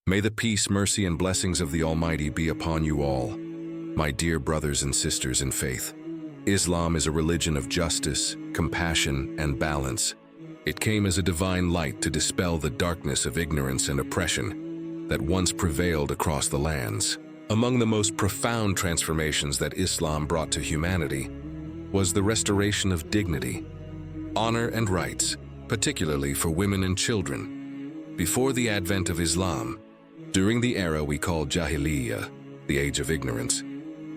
May the peace, mercy, and blessings of the Almighty be upon you all, my dear brothers and sisters in faith. Islam is a religion of justice, compassion, and balance. It came as a divine light to dispel the darkness of ignorance and oppression that once prevailed across the lands. Among the most profound transformations that Islam brought to humanity was the restoration of dignity, honor, and rights, particularly for women and children. Before the advent of Islam, during the era we call Jahiliyyah, the age of ignorance,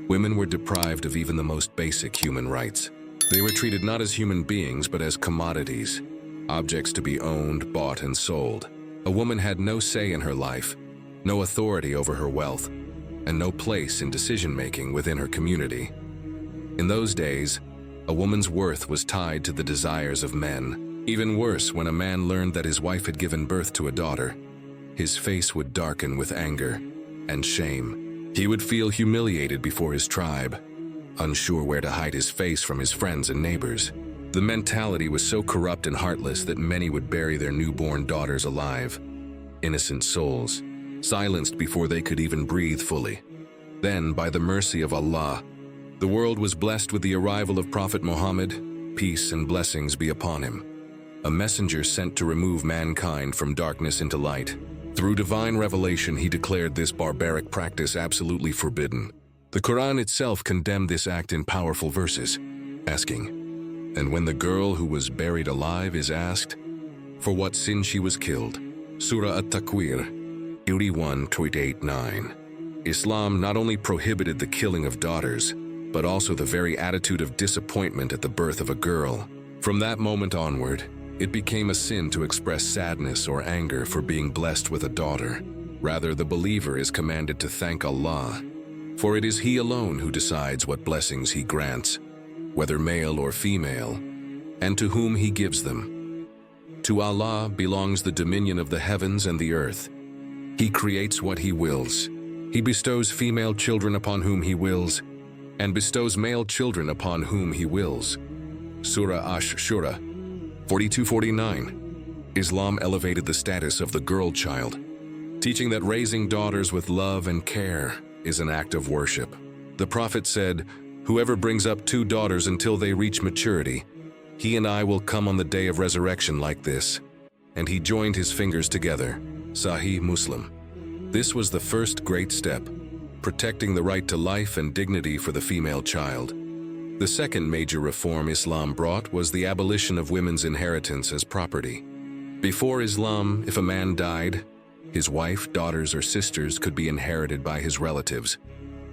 women were deprived of even the most basic human rights. They were treated not as human beings but as commodities, objects to be owned, bought, and sold. A woman had no say in her life, no authority over her wealth, and no place in decision-making within her community. In those days, a woman's worth was tied to the desires of men. Even worse, when a man learned that his wife had given birth to a daughter, his face would darken with anger and shame. He would feel humiliated before his tribe, unsure where to hide his face from his friends and neighbors. The mentality was so corrupt and heartless that many would bury their newborn daughters alive, innocent souls, silenced before they could even breathe fully. Then, by the mercy of Allah, the world was blessed with the arrival of Prophet Muhammad, peace and blessings be upon him, a messenger sent to remove mankind from darkness into light. Through divine revelation, he declared this barbaric practice absolutely forbidden. The Qur'an itself condemned this act in powerful verses, asking, "And when the girl who was buried alive is asked, for what sin she was killed?" Surah At-Takwir 81:8-9. Islam not only prohibited the killing of daughters, but also the very attitude of disappointment at the birth of a girl. From that moment onward, it became a sin to express sadness or anger for being blessed with a daughter. Rather, the believer is commanded to thank Allah, for it is He alone who decides what blessings He grants, whether male or female, and to whom He gives them. To Allah belongs the dominion of the heavens and the earth. He creates what He wills. He bestows female children upon whom He wills, and bestows male children upon whom He wills. Surah Ash-Shura 42:49. Islam elevated the status of the girl child, teaching that raising daughters with love and care is an act of worship. The Prophet said, "Whoever brings up 2 daughters until they reach maturity, he and I will come on the day of resurrection like this." And he joined his fingers together. Sahih Muslim. This was the first great step, protecting the right to life and dignity for the female child. The second major reform Islam brought was the abolition of women's inheritance as property. Before Islam, if a man died, his wife, daughters, or sisters could be inherited by his relatives,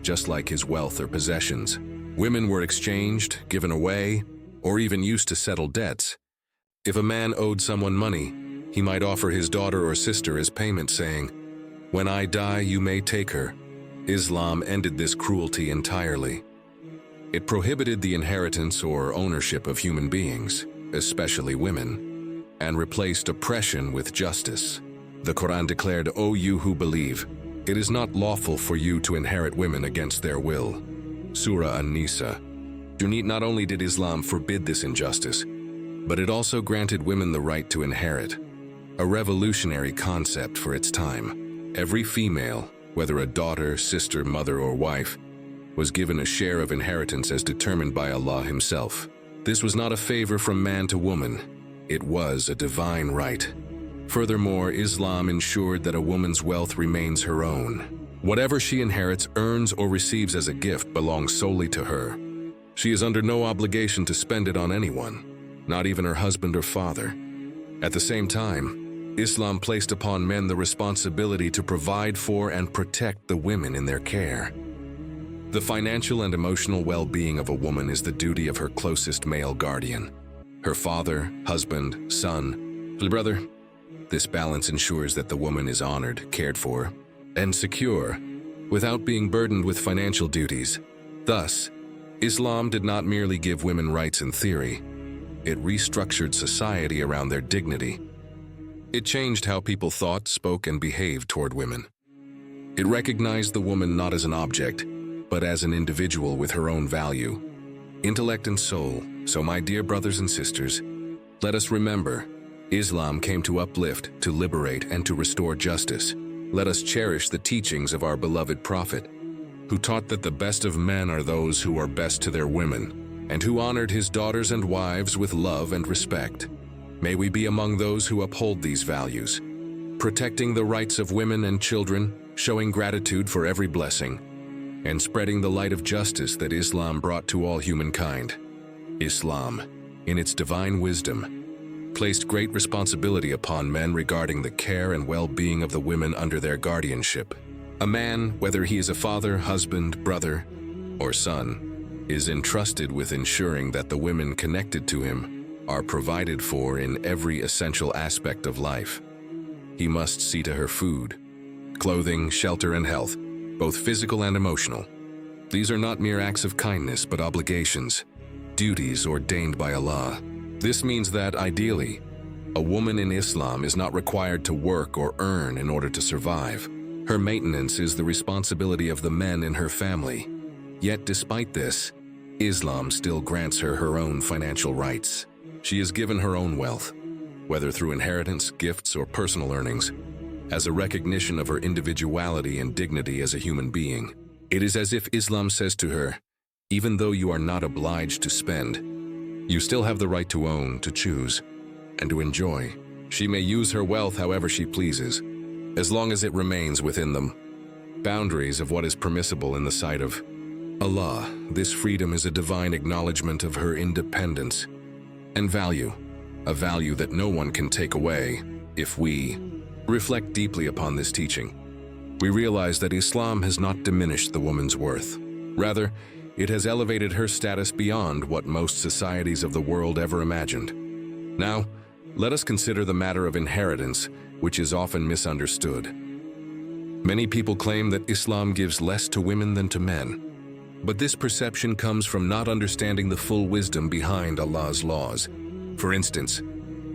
just like his wealth or possessions. Women were exchanged, given away, or even used to settle debts. If a man owed someone money, he might offer his daughter or sister as payment, saying, "When I die, you may take her." Islam ended this cruelty entirely. It prohibited the inheritance or ownership of human beings, especially women, and replaced oppression with justice. The Qur'an declared, "O you who believe, it is not lawful for you to inherit women against their will." Surah An-Nisa. Not only did Islam forbid this injustice, but it also granted women the right to inherit, a revolutionary concept for its time. Every female, whether a daughter, sister, mother, or wife, was given a share of inheritance as determined by Allah Himself. This was not a favor from man to woman. It was a divine right. Furthermore, Islam ensured that a woman's wealth remains her own. Whatever she inherits, earns, or receives as a gift belongs solely to her. She is under no obligation to spend it on anyone, not even her husband or father. At the same time, Islam placed upon men the responsibility to provide for and protect the women in their care. The financial and emotional well-being of a woman is the duty of her closest male guardian, her father, husband, son, brother. This balance ensures that the woman is honored, cared for, and secure, without being burdened with financial duties. Thus, Islam did not merely give women rights in theory. It restructured society around their dignity. It changed how people thought, spoke, and behaved toward women. It recognized the woman not as an object, but as an individual with her own value, intellect, and soul. So, my dear brothers and sisters, let us remember, Islam came to uplift, to liberate, and to restore justice. let us cherish the teachings of our beloved Prophet, who taught that the best of men are those who are best to their women, and who honored his daughters and wives with love and respect. May we be among those who uphold these values, protecting the rights of women and children, showing gratitude for every blessing, and spreading the light of justice that Islam brought to all humankind. Islam, in its divine wisdom, placed great responsibility upon men regarding the care and well-being of the women under their guardianship. A man, whether he is a father, husband, brother, or son, is entrusted with ensuring that the women connected to him are provided for in every essential aspect of life. He must see to her food, clothing, shelter, and health, both physical and emotional. These are not mere acts of kindness, but obligations, duties ordained by Allah. This means that, ideally, a woman in Islam is not required to work or earn in order to survive. Her maintenance is the responsibility of the men in her family. Yet, despite this, Islam still grants her her own financial rights. She is given her own wealth, whether through inheritance, gifts, or personal earnings, as a recognition of her individuality and dignity as a human being. It is as if Islam says to her, even though you are not obliged to spend, you still have the right to own, to choose, and to enjoy. She may use her wealth however she pleases, as long as it remains within the boundaries of what is permissible in the sight of Allah. This freedom is a divine acknowledgement of her independence and value, a value that no one can take away. If we reflect deeply upon this teaching, we realize that Islam has not diminished the woman's worth. Rather, it has elevated her status beyond what most societies of the world ever imagined. Now, let us consider the matter of inheritance, which is often misunderstood. Many people claim that Islam gives less to women than to men, but this perception comes from not understanding the full wisdom behind Allah's laws. For instance,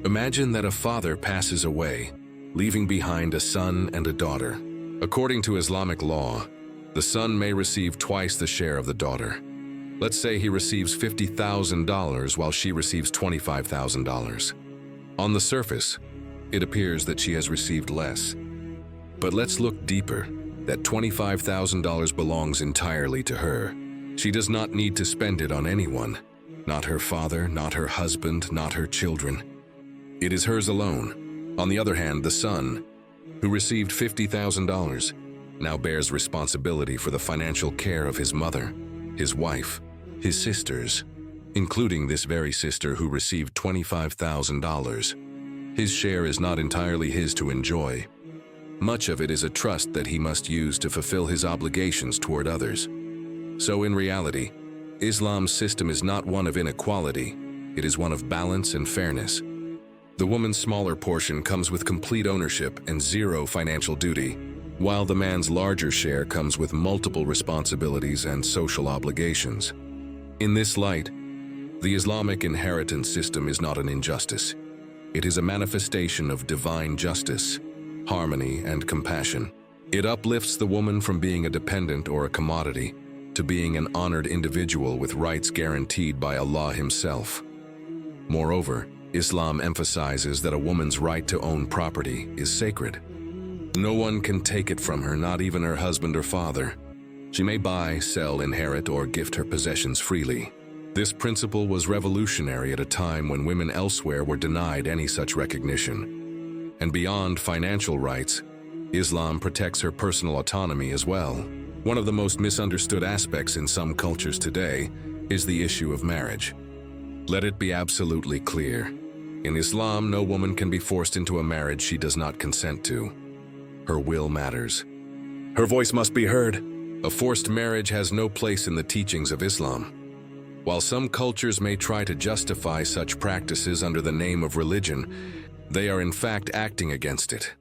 imagine that a father passes away, leaving behind a son and a daughter. According to Islamic law, the son may receive twice the share of the daughter. Let's say he receives $50,000 while she receives $25,000. On the surface, it appears that she has received less. But let's look deeper, that $25,000 belongs entirely to her. She does not need to spend it on anyone, not her father, not her husband, not her children. It is hers alone. On the other hand, the son, who received $50,000, now bears responsibility for the financial care of his mother, his wife, his sisters, including this very sister who received $25,000. His share is not entirely his to enjoy. Much of it is a trust that he must use to fulfill his obligations toward others. So in reality, Islam's system is not one of inequality, it is one of balance and fairness. The woman's smaller portion comes with complete ownership and zero financial duty, while the man's larger share comes with multiple responsibilities and social obligations. In this light, the Islamic inheritance system is not an injustice. It is a manifestation of divine justice, harmony, and compassion. It uplifts the woman from being a dependent or a commodity to being an honored individual with rights guaranteed by Allah Himself. Moreover, Islam emphasizes that a woman's right to own property is sacred. No one can take it from her, not even her husband or father. She may buy, sell, inherit, or gift her possessions freely. This principle was revolutionary at a time when women elsewhere were denied any such recognition. And beyond financial rights, Islam protects her personal autonomy as well. One of the most misunderstood aspects in some cultures today is the issue of marriage. Let it be absolutely clear. In Islam, no woman can be forced into a marriage she does not consent to. Her will matters. Her voice must be heard. A forced marriage has no place in the teachings of Islam. While some cultures may try to justify such practices under the name of religion, they are in fact acting against it.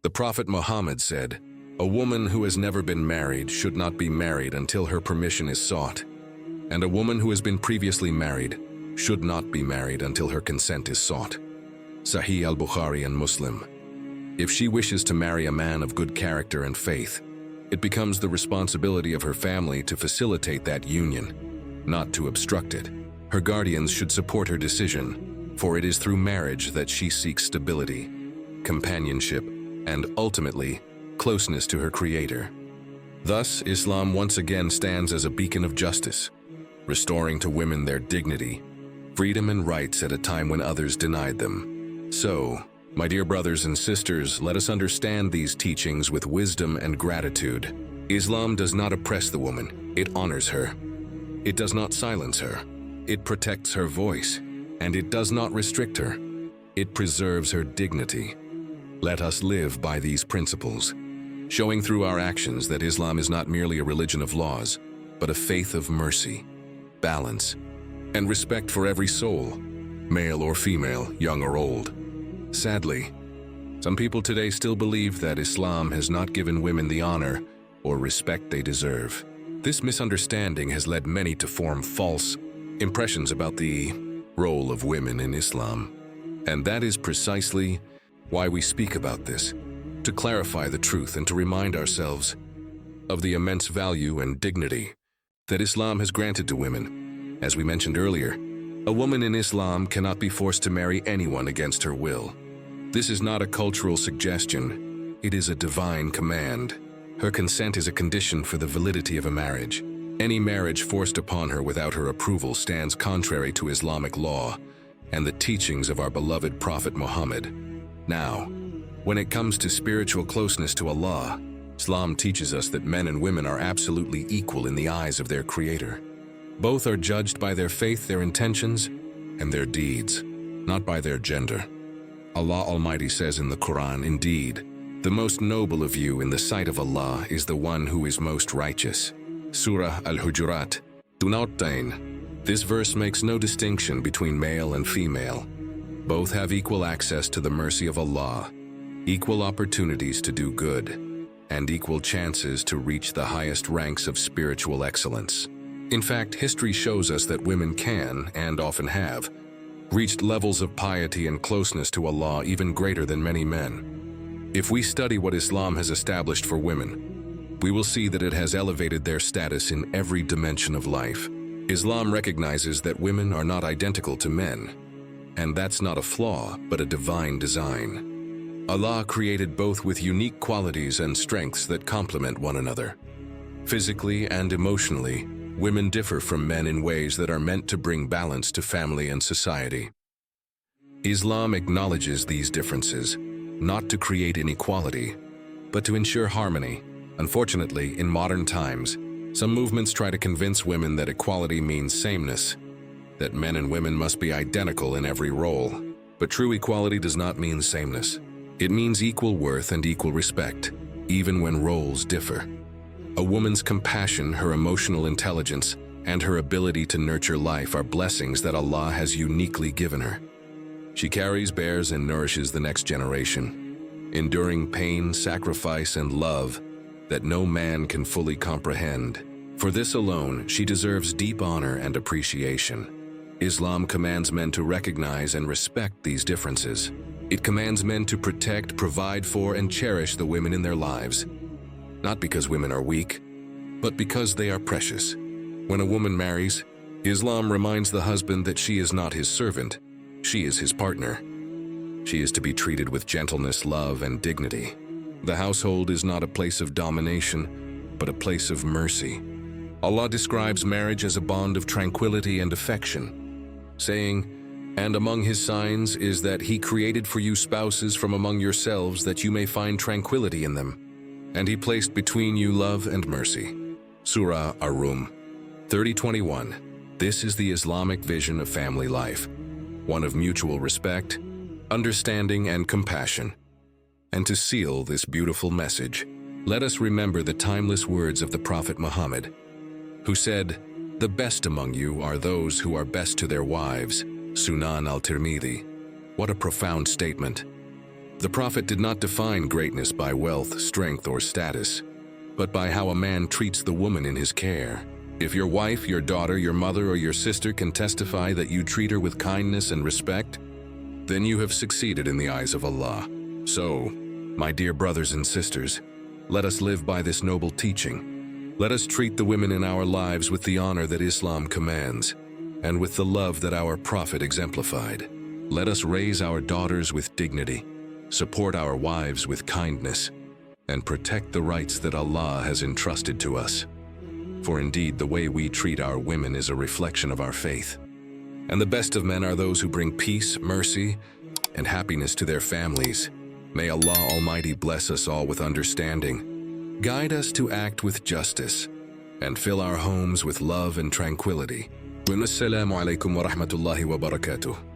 The Prophet Muhammad said, "A woman who has never been married should not be married until her permission is sought, and a woman who has been previously married should not be married until her consent is sought." Sahih al-Bukhari and Muslim. If she wishes to marry a man of good character and faith, it becomes the responsibility of her family to facilitate that union, not to obstruct it. Her guardians should support her decision, for it is through marriage that she seeks stability, companionship, and ultimately, closeness to her Creator. Thus, Islam once again stands as a beacon of justice, restoring to women their dignity, freedom and rights at a time when others denied them. So, my dear brothers and sisters, let us understand these teachings with wisdom and gratitude. Islam does not oppress the woman, it honors her. It does not silence her, it protects her voice, and it does not restrict her. It preserves her dignity. Let us live by these principles, showing through our actions that Islam is not merely a religion of laws, but a faith of mercy, balance, and respect for every soul, male or female, young or old. Sadly, some people today still believe that Islam has not given women the honor or respect they deserve. This misunderstanding has led many to form false impressions about the role of women in Islam. And that is precisely why we speak about this, to clarify the truth and to remind ourselves of the immense value and dignity that Islam has granted to women. As we mentioned earlier, a woman in Islam cannot be forced to marry anyone against her will. This is not a cultural suggestion, it is a divine command. Her consent is a condition for the validity of a marriage. Any marriage forced upon her without her approval stands contrary to Islamic law and the teachings of our beloved Prophet Muhammad. Now, when it comes to spiritual closeness to Allah, Islam teaches us that men and women are absolutely equal in the eyes of their Creator. Both are judged by their faith, their intentions, and their deeds, not by their gender. Allah Almighty says in the Qur'an, "Indeed, the most noble of you in the sight of Allah is the one who is most righteous." Surah Al-Hujurat, 2. This verse makes no distinction between male and female. Both have equal access to the mercy of Allah, equal opportunities to do good, and equal chances to reach the highest ranks of spiritual excellence. In fact, history shows us that women can, and often have, reached levels of piety and closeness to Allah even greater than many men. If we study what Islam has established for women, we will see that it has elevated their status in every dimension of life. Islam recognizes that women are not identical to men, and that's not a flaw, but a divine design. Allah created both with unique qualities and strengths that complement one another. Physically and emotionally, women differ from men in ways that are meant to bring balance to family and society. Islam acknowledges these differences, not to create inequality, but to ensure harmony. Unfortunately, in modern times, some movements try to convince women that equality means sameness, that men and women must be identical in every role. But true equality does not mean sameness. It means equal worth and equal respect, even when roles differ. A woman's compassion, her emotional intelligence, and her ability to nurture life are blessings that Allah has uniquely given her. She carries, bears, and nourishes the next generation, enduring pain, sacrifice, and love that no man can fully comprehend. For this alone, she deserves deep honor and appreciation. Islam commands men to recognize and respect these differences. It commands men to protect, provide for, and cherish the women in their lives, not because women are weak, but because they are precious. When a woman marries, Islam reminds the husband that she is not his servant, she is his partner. She is to be treated with gentleness, love, and dignity. The household is not a place of domination, but a place of mercy. Allah describes marriage as a bond of tranquility and affection, saying, "And among his signs is that he created for you spouses from among yourselves that you may find tranquility in them. And he placed between you love and mercy." Surah Ar-Rum 30:21. This is the Islamic vision of family life, one of mutual respect, understanding, and compassion. And to seal this beautiful message, let us remember the timeless words of the Prophet Muhammad, who said, "The best among you are those who are best to their wives." Sunan al-Tirmidhi. What a profound statement. The Prophet did not define greatness by wealth, strength, or status, but by how a man treats the woman in his care. If your wife, your daughter, your mother, or your sister can testify that you treat her with kindness and respect, then you have succeeded in the eyes of Allah. So, my dear brothers and sisters, let us live by this noble teaching. Let us treat the women in our lives with the honor that Islam commands, and with the love that our Prophet exemplified. Let us raise our daughters with dignity, support our wives with kindness, and protect the rights that Allah has entrusted to us. For indeed, the way we treat our women is a reflection of our faith. And the best of men are those who bring peace, mercy, and happiness to their families. May Allah Almighty bless us all with understanding, guide us to act with justice, and fill our homes with love and tranquility. Wassalamu alaikum wa rahmatullahi wa barakatuh.